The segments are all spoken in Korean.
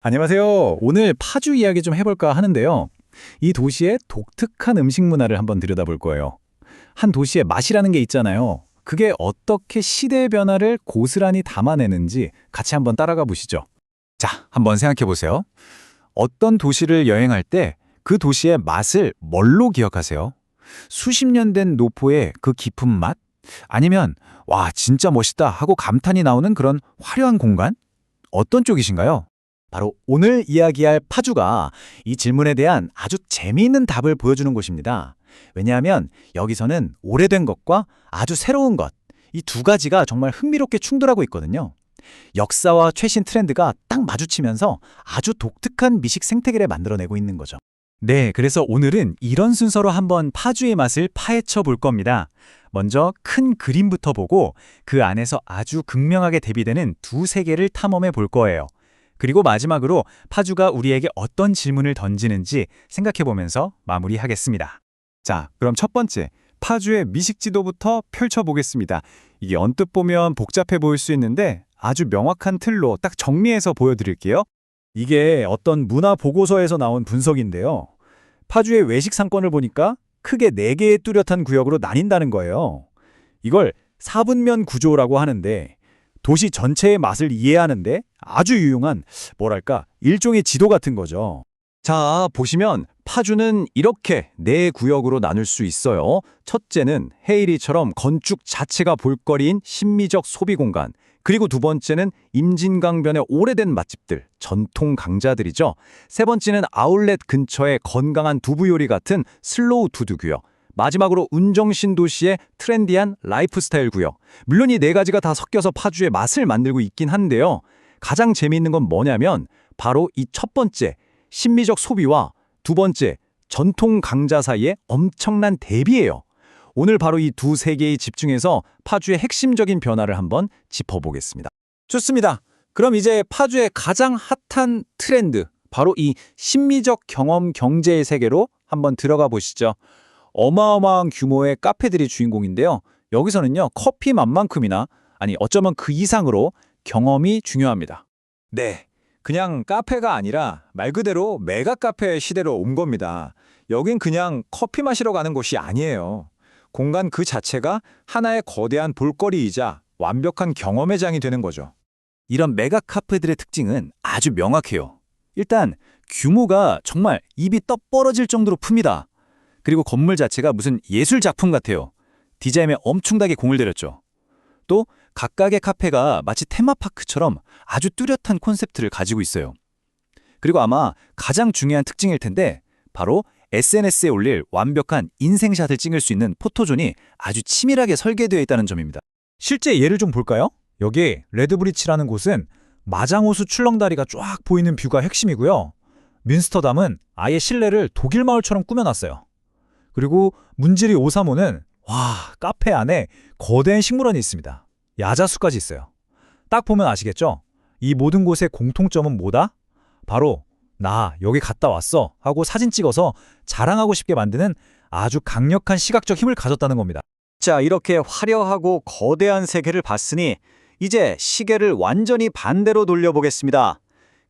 안녕하세요. 오늘 파주 이야기 좀 해볼까 하는데요. 이 도시의 독특한 음식 문화를 한번 들여다볼 거예요. 한 도시의 맛이라는 게 있잖아요. 그게 어떻게 시대의 변화를 고스란히 담아내는지 같이 한번 따라가 보시죠. 자, 한번 생각해 보세요. 어떤 도시를 여행할 때 그 도시의 맛을 뭘로 기억하세요? 수십 년 된 노포의 그 깊은 맛? 아니면 와, 진짜 멋있다 하고 감탄이 나오는 그런 화려한 공간? 어떤 쪽이신가요? 바로 오늘 이야기할 파주가 이 질문에 대한 아주 재미있는 답을 보여주는 곳입니다. 왜냐하면 여기서는 오래된 것과 아주 새로운 것, 이 두 가지가 정말 흥미롭게 충돌하고 있거든요. 역사와 최신 트렌드가 딱 마주치면서 아주 독특한 미식 생태계를 만들어내고 있는 거죠. 네, 그래서 오늘은 이런 순서로 한번 파주의 맛을 파헤쳐 볼 겁니다. 먼저 큰 그림부터 보고 그 안에서 아주 극명하게 대비되는 두 세계를 탐험해 볼 거예요. 그리고 마지막으로 파주가 우리에게 어떤 질문을 던지는지 생각해 보면서 마무리하겠습니다. 자, 그럼 첫 번째, 파주의 미식 지도부터 펼쳐보겠습니다. 이게 언뜻 보면 복잡해 보일 수 있는데 아주 명확한 틀로 딱 정리해서 보여드릴게요. 이게 어떤 문화 보고서에서 나온 분석인데요. 파주의 외식 상권을 보니까 크게 4개의 뚜렷한 구역으로 나뉜다는 거예요. 이걸 사분면 구조라고 하는데 도시 전체의 맛을 이해하는데 아주 유용한 뭐랄까 일종의 지도 같은 거죠. 자, 보시면 파주는 이렇게 4구역으로 나눌 수 있어요. 첫째는 헤이리처럼 건축 자체가 볼거리인 신미적 소비 공간. 그리고 두 번째는 임진강변의 오래된 맛집들, 전통 강자들이죠. 세 번째는 아울렛 근처의 건강한 두부 요리 같은 슬로우 푸드 구역. 마지막으로 운정신 도시의 트렌디한 라이프스타일 구역. 물론 이 4가지가 다 섞여서 파주의 맛을 만들고 있긴 한데요. 가장 재미있는 건 뭐냐면 바로 이 첫 번째, 신미적 소비와 두 번째, 전통 강자 사이의 엄청난 대비예요. 오늘 바로 이 두 세계에 집중해서 파주의 핵심적인 변화를 한번 짚어보겠습니다. 좋습니다. 그럼 이제 파주의 가장 핫한 트렌드, 바로 이 신미적 경험 경제의 세계로 한번 들어가 보시죠. 어마어마한 규모의 카페들이 주인공인데요. 여기서는요, 커피 맛만큼이나, 아니 어쩌면 그 이상으로 경험이 중요합니다. 네, 그냥 카페가 아니라 말 그대로 메가 카페 시대로 온 겁니다. 여긴 그냥 커피 마시러 가는 곳이 아니에요. 공간 그 자체가 하나의 거대한 볼거리이자 완벽한 경험의 장이 되는 거죠. 이런 메가 카페들의 특징은 아주 명확해요. 일단 규모가 정말 입이 떡 벌어질 정도로 큽니다. 그리고 건물 자체가 무슨 예술 작품 같아요. 디자인에 엄청나게 공을 들였죠. 또 각각의 카페가 마치 테마파크처럼 아주 뚜렷한 콘셉트를 가지고 있어요. 그리고 아마 가장 중요한 특징일 텐데 바로 SNS에 올릴 완벽한 인생샷을 찍을 수 있는 포토존이 아주 치밀하게 설계되어 있다는 점입니다. 실제 예를 좀 볼까요? 여기 레드브리치라는 곳은 마장호수 출렁다리가 쫙 보이는 뷰가 핵심이고요. 뮌스터담은 아예 실내를 독일 마을처럼 꾸며놨어요. 그리고 문지리 535는 와, 카페 안에 거대한 식물원이 있습니다. 야자수까지 있어요. 딱 보면 아시겠죠? 이 모든 곳의 공통점은 뭐다? 바로 나 여기 갔다 왔어 하고 사진 찍어서 자랑하고 싶게 만드는 아주 강력한 시각적 힘을 가졌다는 겁니다. 자, 이렇게 화려하고 거대한 세계를 봤으니 이제 시계를 완전히 반대로 돌려보겠습니다.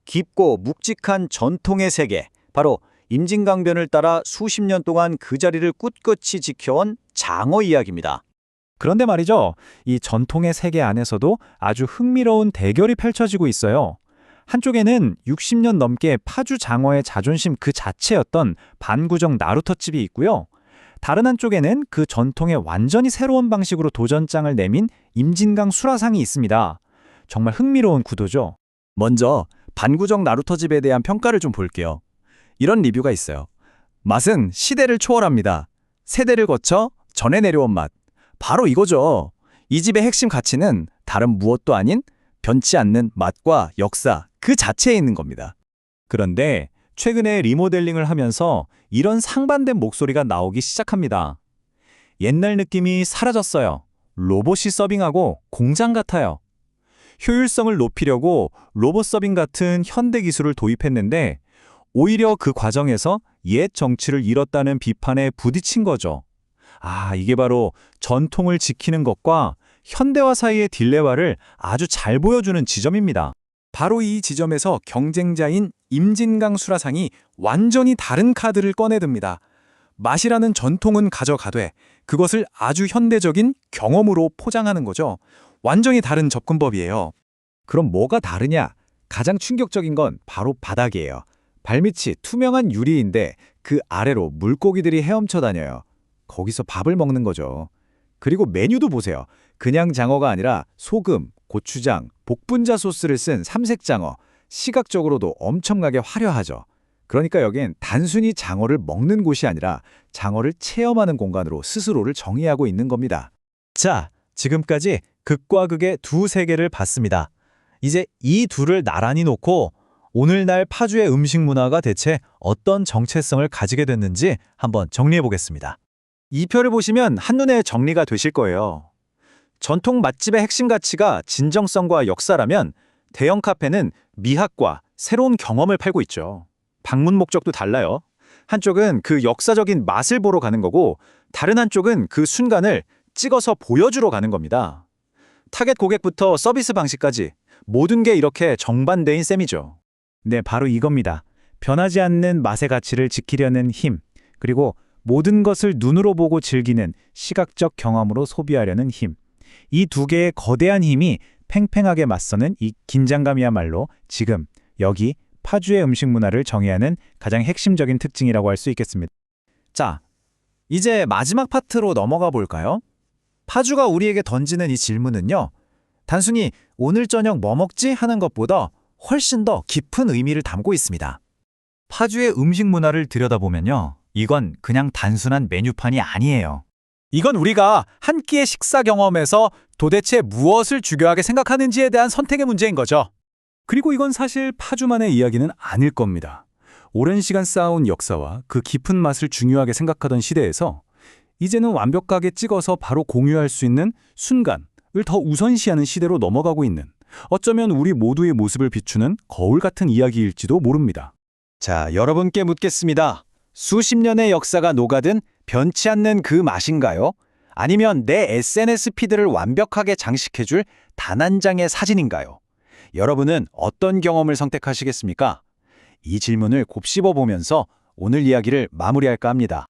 깊고 묵직한 전통의 세계, 바로 임진강변을 따라 수십 년 동안 그 자리를 꿋꿋이 지켜온 장어 이야기입니다. 그런데 말이죠, 이 전통의 세계 안에서도 아주 흥미로운 대결이 펼쳐지고 있어요. 한쪽에는 60년 넘게 파주 장어의 자존심 그 자체였던 반구정 나루터집이 있고요. 다른 한쪽에는 그 전통의 완전히 새로운 방식으로 도전장을 내민 임진강 수라상이 있습니다. 정말 흥미로운 구도죠. 먼저 반구정 나루터집에 대한 평가를 좀 볼게요. 이런 리뷰가 있어요. 맛은 시대를 초월합니다. 세대를 거쳐 전해 내려온 맛. 바로 이거죠. 이 집의 핵심 가치는 다른 무엇도 아닌 변치 않는 맛과 역사 그 자체에 있는 겁니다. 그런데 최근에 리모델링을 하면서 이런 상반된 목소리가 나오기 시작합니다. 옛날 느낌이 사라졌어요. 로봇이 서빙하고 공장 같아요. 효율성을 높이려고 로봇 서빙 같은 현대 기술을 도입했는데 오히려 그 과정에서 옛 정치를 잃었다는 비판에 부딪힌 거죠. 아, 이게 바로 전통을 지키는 것과 현대화 사이의 딜레마를 아주 잘 보여주는 지점입니다. 바로 이 지점에서 경쟁자인 임진강 수라상이 완전히 다른 카드를 꺼내듭니다. 맛이라는 전통은 가져가되 그것을 아주 현대적인 경험으로 포장하는 거죠. 완전히 다른 접근법이에요. 그럼 뭐가 다르냐? 가장 충격적인 건 바로 바닥이에요. 발밑이 투명한 유리인데 그 아래로 물고기들이 헤엄쳐 다녀요. 거기서 밥을 먹는 거죠. 그리고 메뉴도 보세요. 그냥 장어가 아니라 소금, 고추장, 복분자 소스를 쓴 삼색장어. 시각적으로도 엄청나게 화려하죠. 그러니까 여긴 단순히 장어를 먹는 곳이 아니라 장어를 체험하는 공간으로 스스로를 정의하고 있는 겁니다. 자, 지금까지 극과 극의 두 세계를 봤습니다. 이제 이 둘을 나란히 놓고 오늘날 파주의 음식 문화가 대체 어떤 정체성을 가지게 됐는지 한번 정리해 보겠습니다. 이 표를 보시면 한눈에 정리가 되실 거예요. 전통 맛집의 핵심 가치가 진정성과 역사라면 대형 카페는 미학과 새로운 경험을 팔고 있죠. 방문 목적도 달라요. 한쪽은 그 역사적인 맛을 보러 가는 거고 다른 한쪽은 그 순간을 찍어서 보여주러 가는 겁니다. 타겟 고객부터 서비스 방식까지 모든 게 이렇게 정반대인 셈이죠. 네, 바로 이겁니다. 변하지 않는 맛의 가치를 지키려는 힘, 그리고 모든 것을 눈으로 보고 즐기는 시각적 경험으로 소비하려는 힘. 이 두 개의 거대한 힘이 팽팽하게 맞서는 이 긴장감이야말로 지금 여기 파주의 음식 문화를 정의하는 가장 핵심적인 특징이라고 할 수 있겠습니다. 자, 이제 마지막 파트로 넘어가 볼까요? 파주가 우리에게 던지는 이 질문은요. 단순히 오늘 저녁 뭐 먹지 하는 것보다 훨씬 더 깊은 의미를 담고 있습니다. 파주의 음식 문화를 들여다보면요. 이건 그냥 단순한 메뉴판이 아니에요. 이건 우리가 한 끼의 식사 경험에서 도대체 무엇을 중요하게 생각하는지에 대한 선택의 문제인 거죠. 그리고 이건 사실 파주만의 이야기는 아닐 겁니다. 오랜 시간 쌓아온 역사와 그 깊은 맛을 중요하게 생각하던 시대에서 이제는 완벽하게 찍어서 바로 공유할 수 있는 순간을 더 우선시하는 시대로 넘어가고 있는, 어쩌면 우리 모두의 모습을 비추는 거울 같은 이야기일지도 모릅니다. 자, 여러분께 묻겠습니다. 수십 년의 역사가 녹아든 변치 않는 그 맛인가요? 아니면 내 SNS 피드를 완벽하게 장식해줄 단 한 장의 사진인가요? 여러분은 어떤 경험을 선택하시겠습니까? 이 질문을 곱씹어 보면서 오늘 이야기를 마무리할까 합니다.